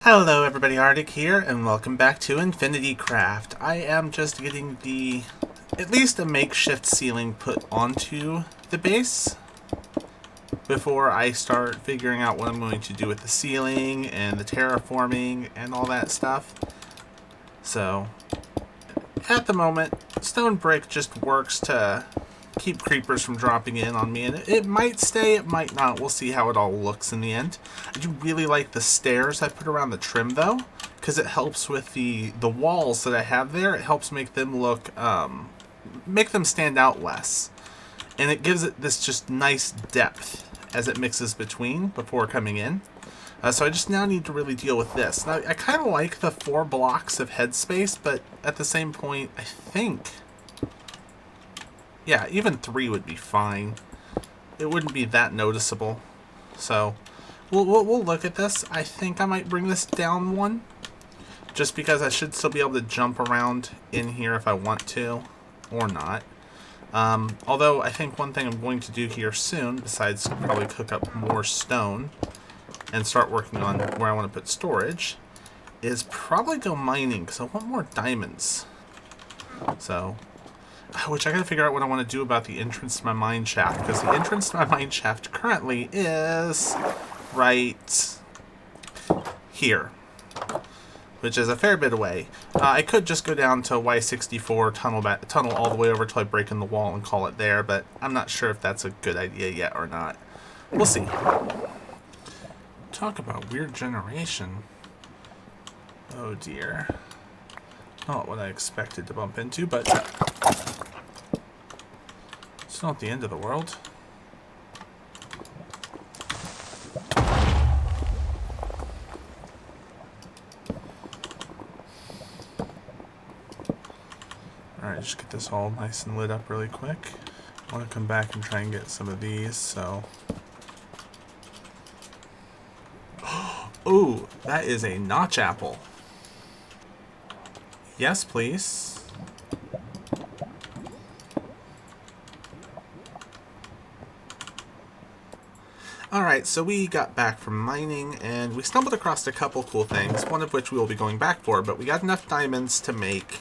Hello everybody, Arctic here, and welcome back to Infinity Craft. I am just getting at least a makeshift ceiling put onto the base before I start figuring out what I'm going to do with the ceiling and the terraforming and all that stuff. So, at the moment, stone brick just works to keep creepers from dropping in on me, and it might stay, it might not. We'll see how it all looks in the end. I do really like the stairs I put around the trim though, because it helps with the walls that I have there. It helps make them look make them stand out less, and it gives it this just nice depth as it mixes between before coming in. So I just now need to really deal with this. Now, I kind of like the 4 blocks of headspace, but at the same point, I think, yeah, even 3 would be fine. It wouldn't be that noticeable. So, we'll look at this. I think I might bring this down 1, just because I should still be able to jump around in here if I want to, or not. Although, I think one thing I'm going to do here soon, besides probably cook up more stone and start working on where I want to put storage, is probably go mining, because I want more diamonds. So, which I gotta figure out what I want to do about the entrance to my mine shaft, because the entrance to my mine shaft currently is right here, which is a fair bit away. I could just go down to Y64, tunnel all the way over till I break in the wall and call it there, but I'm not sure if that's a good idea yet or not. We'll see. Talk about weird generation. Oh dear. Not what I expected to bump into, but it's not the end of the world. Alright, just get this all nice and lit up really quick. I want to come back and try and get some of these, so... Ooh, that is a notch apple. Yes, please. Alright, so we got back from mining, and we stumbled across a couple cool things, one of which we will be going back for, but we got enough diamonds to make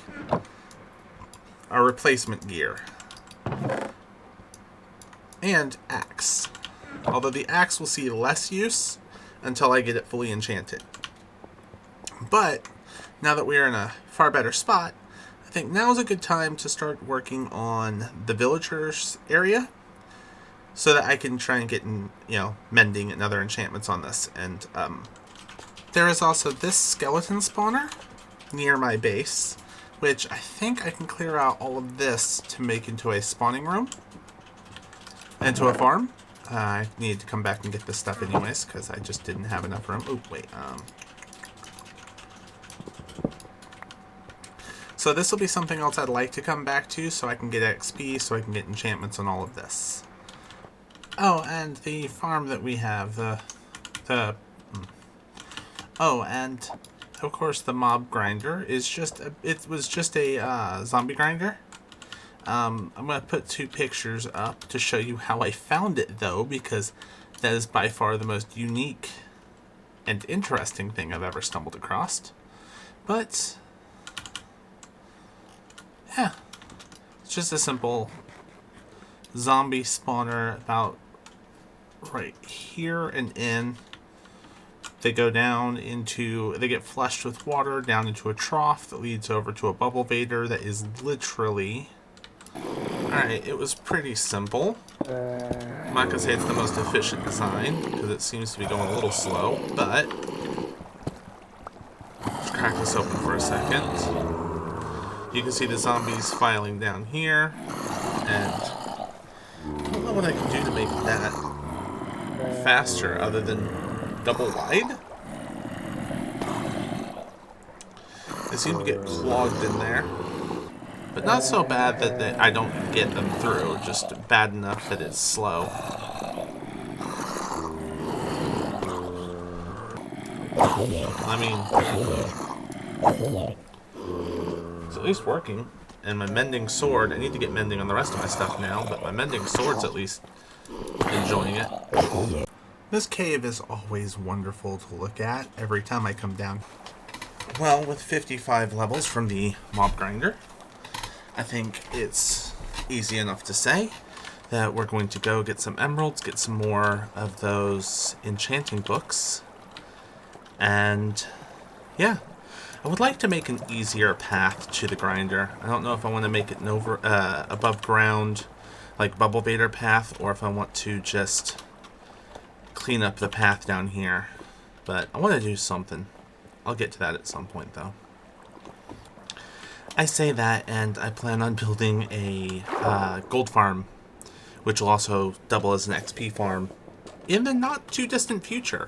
our replacement gear. And axe. Although the axe will see less use until I get it fully enchanted. But now that we are in a far better spot, I think now is a good time to start working on the villagers area, so that I can try and get in, mending and other enchantments on this. And there is also this skeleton spawner near my base, which I think I can clear out all of this to make into a spawning room, into a farm. I need to come back and get this stuff anyways, because I just didn't have enough room. Oh, wait. So this will be something else I'd like to come back to, so I can get XP, so I can get enchantments on all of this. Oh, and the farm that we have, Oh, and of course the mob grinder is it was just a zombie grinder. I'm going to put 2 pictures up to show you how I found it, though, because that is by far the most unique and interesting thing I've ever stumbled across. But, yeah, it's just a simple zombie spawner about right here and in. They go down into, they get flushed with water down into a trough that leads over to a bubble vader that is literally... Alright, it was pretty simple. I'm not going to say it's the most efficient design, because it seems to be going a little slow, but... Let's crack this open for a second. You can see the zombies filing down here, and I don't know what I can do to make that faster other than double wide. They seem to get clogged in there. But not so bad that I don't get them through, just bad enough that it's slow. I mean, it's at least working. And my mending sword, I need to get mending on the rest of my stuff now, but my mending sword's at least enjoying it. This cave is always wonderful to look at every time I come down. Well, with 55 levels from the mob grinder, I think it's easy enough to say that we're going to go get some emeralds, get some more of those enchanting books, and yeah. I would like to make an easier path to the grinder. I don't know if I want to make it an above ground, like Bubble Vader path, or if I want to just clean up the path down here. But I want to do something. I'll get to that at some point, though. I say that, and I plan on building a gold farm, which will also double as an XP farm in the not too distant future.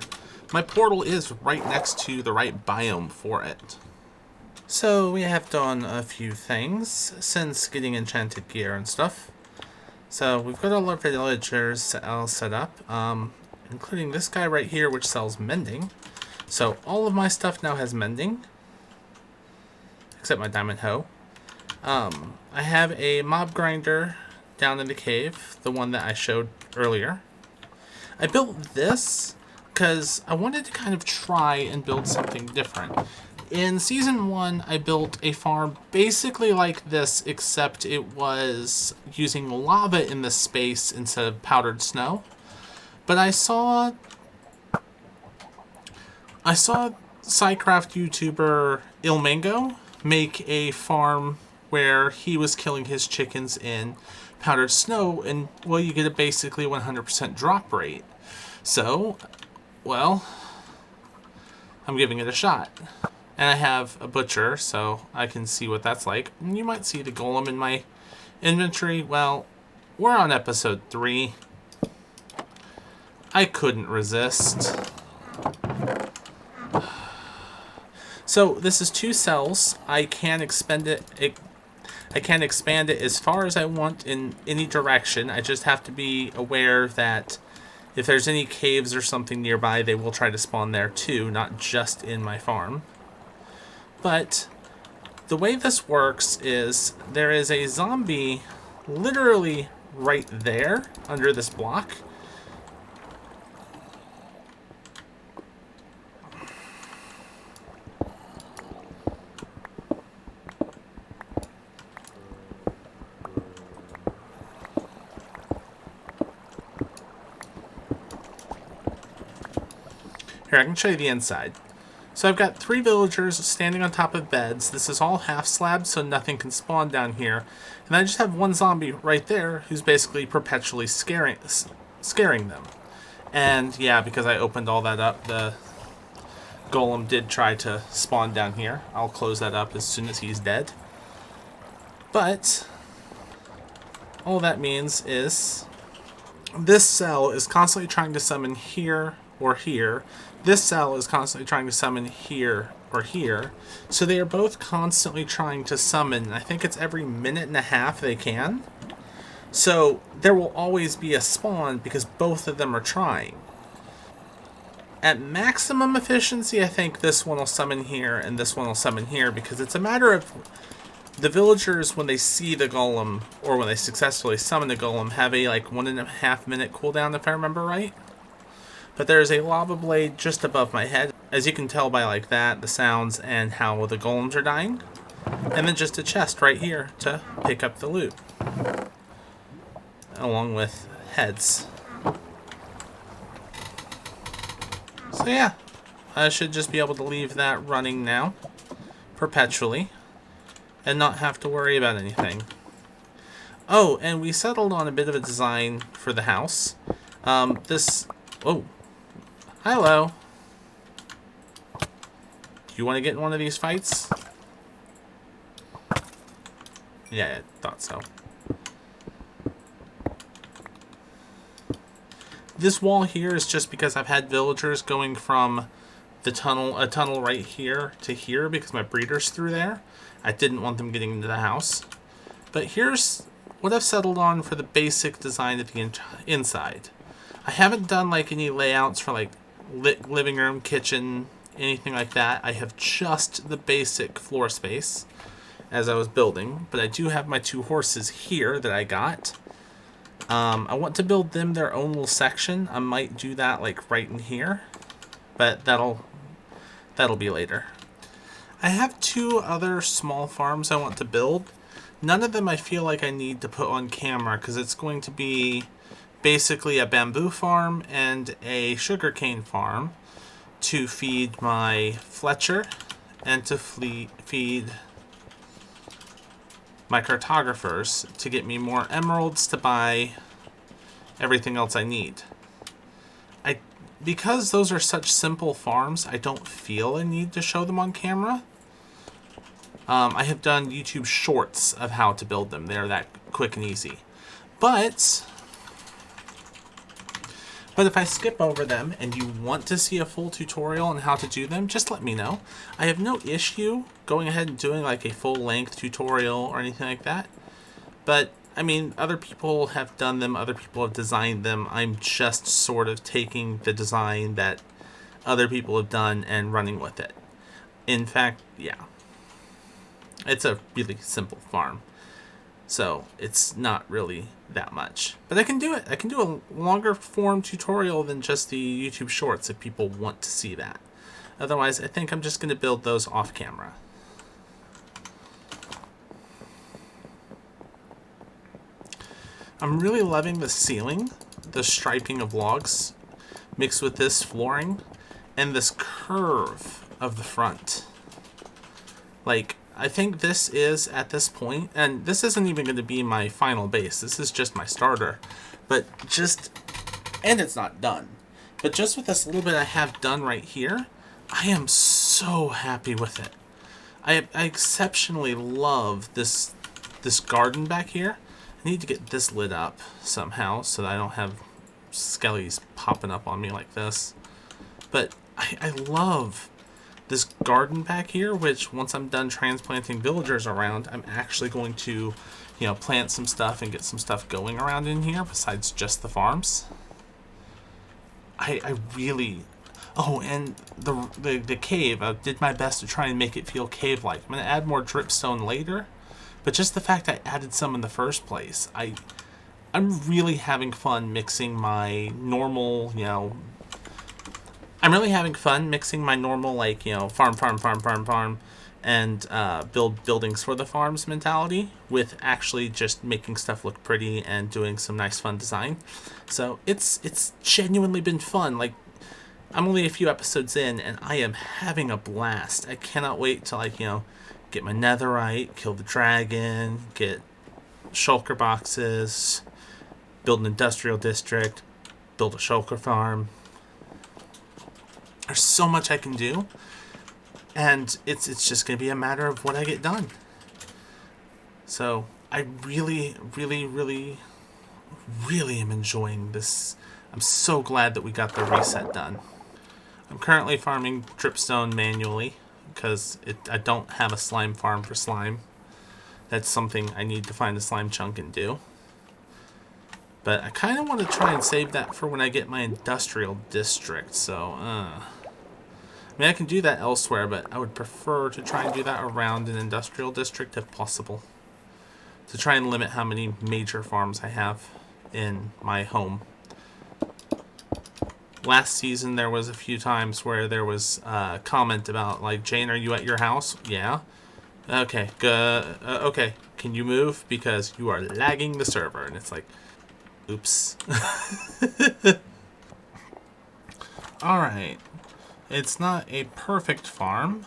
My portal is right next to the right biome for it. So we have done a few things since getting enchanted gear and stuff. So we've got all our villagers all set up, including this guy right here, which sells mending. So all of my stuff now has mending, except my diamond hoe. I have a mob grinder down in the cave, the one that I showed earlier. I built this because I wanted to kind of try and build something different. In Season 1, I built a farm basically like this, except it was using lava in the space instead of powdered snow. But I saw Psycraft YouTuber Ilmango make a farm where he was killing his chickens in powdered snow, and, well, you get a basically 100% drop rate. So, well, I'm giving it a shot. And I have a butcher, so I can see what that's like. And you might see the golem in my inventory. Well, we're on episode 3. I couldn't resist. So this is 2 cells. I can expand it. I can expand it as far as I want in any direction. I just have to be aware that if there's any caves or something nearby, they will try to spawn there too, not just in my farm. But the way this works is there is a zombie literally right there under this block. Here, I can show you the inside. So I've got 3 villagers standing on top of beds. This is all half slabs, so nothing can spawn down here. And I just have 1 zombie right there who's basically perpetually scaring them. And yeah, because I opened all that up, the golem did try to spawn down here. I'll close that up as soon as he's dead. But all that means is this cell is constantly trying to summon here or here. This cell is constantly trying to summon here or here. So they are both constantly trying to summon. I think it's every minute and a half they can. So there will always be a spawn because both of them are trying. At maximum efficiency, I think this one will summon here and this one will summon here, because it's a matter of the villagers, when they see the golem or when they successfully summon the golem, have a like 1.5 minute cooldown, if I remember right. But there's a lava blade just above my head, as you can tell by like that, the sounds, and how the golems are dying. And then just a chest right here to pick up the loot, along with heads. So yeah, I should just be able to leave that running now, perpetually, and not have to worry about anything. Oh, and we settled on a bit of a design for the house. Oh. Hello. Do you want to get in one of these fights? Yeah, I thought so. This wall here is just because I've had villagers going from a tunnel right here to here because my breeder's through there. I didn't want them getting into the house. But here's what I've settled on for the basic design of the inside. I haven't done like any layouts for like living room, kitchen, anything like that. I have just the basic floor space as I was building, but I do have my 2 horses here that I got. I want to build them their own little section. I might do that like right in here, but that'll be later. I have 2 other small farms I want to build. None of them I feel like I need to put on camera because it's going to be basically a bamboo farm and a sugarcane farm to feed my Fletcher and to feed my cartographers to get me more emeralds to buy everything else I need. Because those are such simple farms, I don't feel a need to show them on camera. I have done YouTube shorts of how to build them. They're that quick and easy. But if I skip over them and you want to see a full tutorial on how to do them, just let me know. I have no issue going ahead and doing like a full-length tutorial or anything like that. But, I mean, other people have done them, other people have designed them. I'm just sort of taking the design that other people have done and running with it. In fact, yeah. It's a really simple farm. So, it's not really that much. But I can do it. I can do a longer form tutorial than just the YouTube shorts if people want to see that. Otherwise, I think I'm just going to build those off camera. I'm really loving the ceiling, the striping of logs, mixed with this flooring, and this curve of the front. Like, I think this is, at this point, and this isn't even going to be my final base, this is just my starter, but and it's not done, but just with this little bit I have done right here, I am so happy with it. I exceptionally love this garden back here. I need to get this lit up somehow so that I don't have skellies popping up on me like this. But I love this garden back here, which once I'm done transplanting villagers around, I'm actually going to, plant some stuff and get some stuff going around in here besides just the farms. I really... Oh, and the cave, I did my best to try and make it feel cave-like. I'm going to add more dripstone later. But just the fact I added some in the first place, I'm really having fun mixing my normal, I'm really having fun mixing my normal, like, farm, and build buildings for the farms mentality with actually just making stuff look pretty and doing some nice fun design. So it's genuinely been fun. Like, I'm only a few episodes in and I am having a blast. I cannot wait to, get my netherite, kill the dragon, get shulker boxes, build an industrial district, build a shulker farm. There's so much I can do, and it's just going to be a matter of what I get done. So I really, really, really, really am enjoying this. I'm so glad that we got the reset done. I'm currently farming dripstone manually, because I don't have a slime farm for slime. That's something I need to find a slime chunk and do. But I kind of want to try and save that for when I get my industrial district, so, I mean, I can do that elsewhere, but I would prefer to try and do that around an industrial district if possible. To try and limit how many major farms I have in my home. Last season, there was a few times where there was a comment about, like, Jane, are you at your house? Yeah. Okay, okay, can you move? Because you are lagging the server. And it's like, oops. Alright. It's not a perfect farm.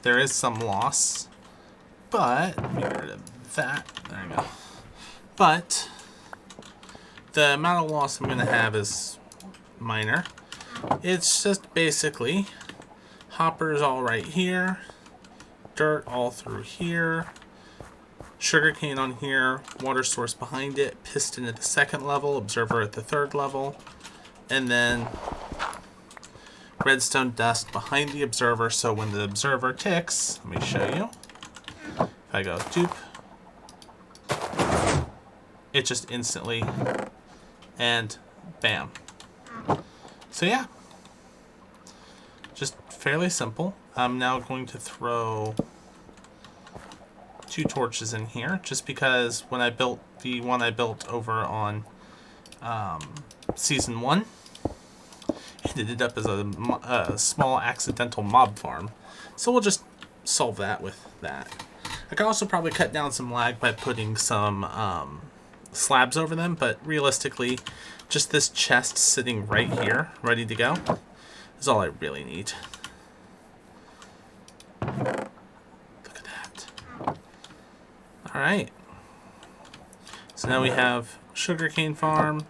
There is some loss. But, let me get rid of that. There we go. But, the amount of loss I'm going to have is minor. It's just basically hoppers all right here, dirt all through here, sugarcane on here, water source behind it, piston at the second level, observer at the third level, and then redstone dust behind the observer, so when the observer ticks, let me show you. If I go doop, it just instantly, and bam. So yeah, just fairly simple. I'm now going to throw 2 torches in here, just because when I built the one I built over on Season 1. It ended up as a small accidental mob farm. So we'll just solve that with that. I could also probably cut down some lag by putting some slabs over them, but realistically, just this chest sitting right here, ready to go, is all I really need. Look at that. Alright. So now we have sugarcane farm,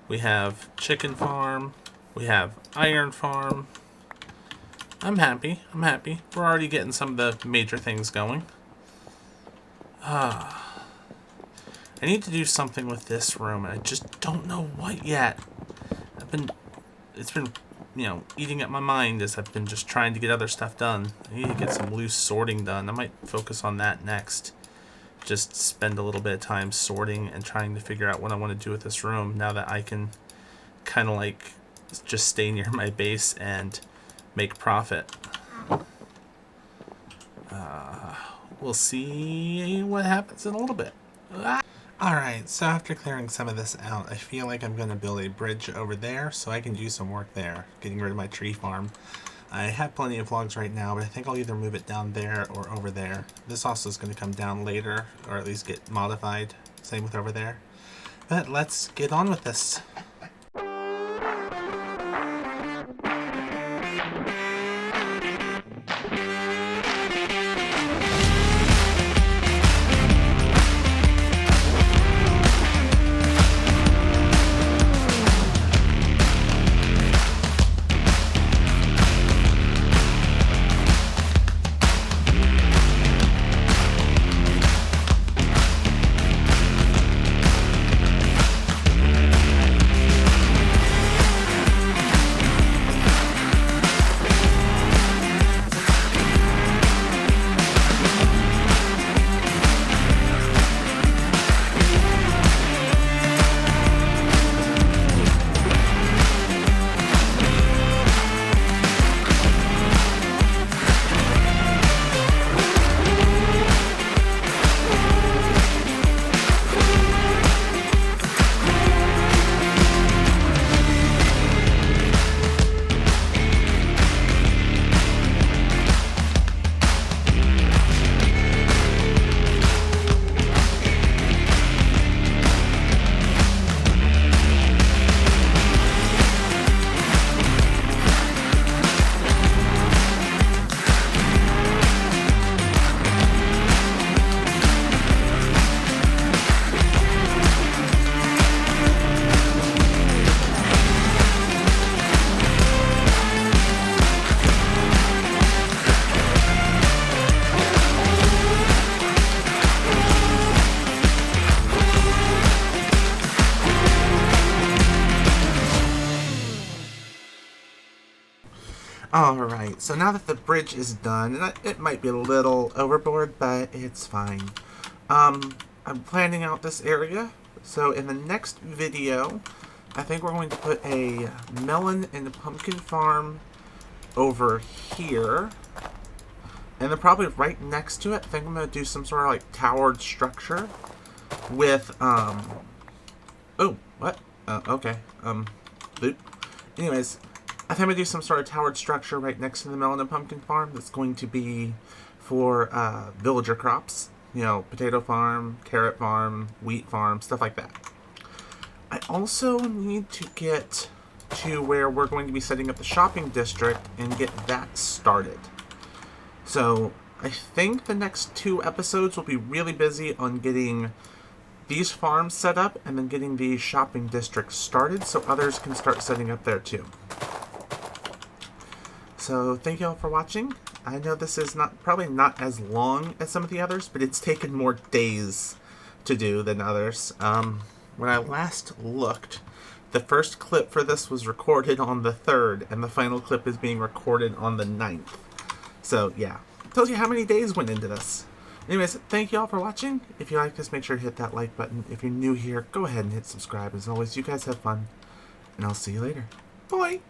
we have chicken farm, we have iron farm. I'm happy. We're already getting some of the major things going. I need to do something with this room, and I just don't know what yet. It's been, eating at my mind as I've been just trying to get other stuff done. I need to get some loose sorting done. I might focus on that next. Just spend a little bit of time sorting and trying to figure out what I want to do with this room now that I can kind of like just stay near my base and make profit. We'll see what happens in a little bit. Alright, so after clearing some of this out, I feel like I'm going to build a bridge over there so I can do some work there, getting rid of my tree farm. I have plenty of logs right now, but I think I'll either move it down there or over there. This also is going to come down later, or at least get modified. Same with over there. But let's get on with this. Alright, so now that the bridge is done, and it might be a little overboard, but it's fine. I'm planning out this area, so in the next video, I think we're going to put a melon and a pumpkin farm over here, and then probably right next to it, I think I'm going to do some sort of like towered structure with, oh, what? Okay, boop. Anyways, I think I'm going to do some sort of towered structure right next to the melon and pumpkin farm that's going to be for villager crops. You know, potato farm, carrot farm, wheat farm, stuff like that. I also need to get to where we're going to be setting up the shopping district and get that started. So I think the next 2 episodes will be really busy on getting these farms set up and then getting the shopping district started so others can start setting up there too. So thank you all for watching. I know this is probably not as long as some of the others, but it's taken more days to do than others. When I last looked, the first clip for this was recorded on the 3rd, and the final clip is being recorded on the 9th. So yeah, tells you how many days went into this. Anyways, thank you all for watching. If you like this, make sure to hit that like button. If you're new here, go ahead and hit subscribe. As always, you guys have fun, and I'll see you later. Bye!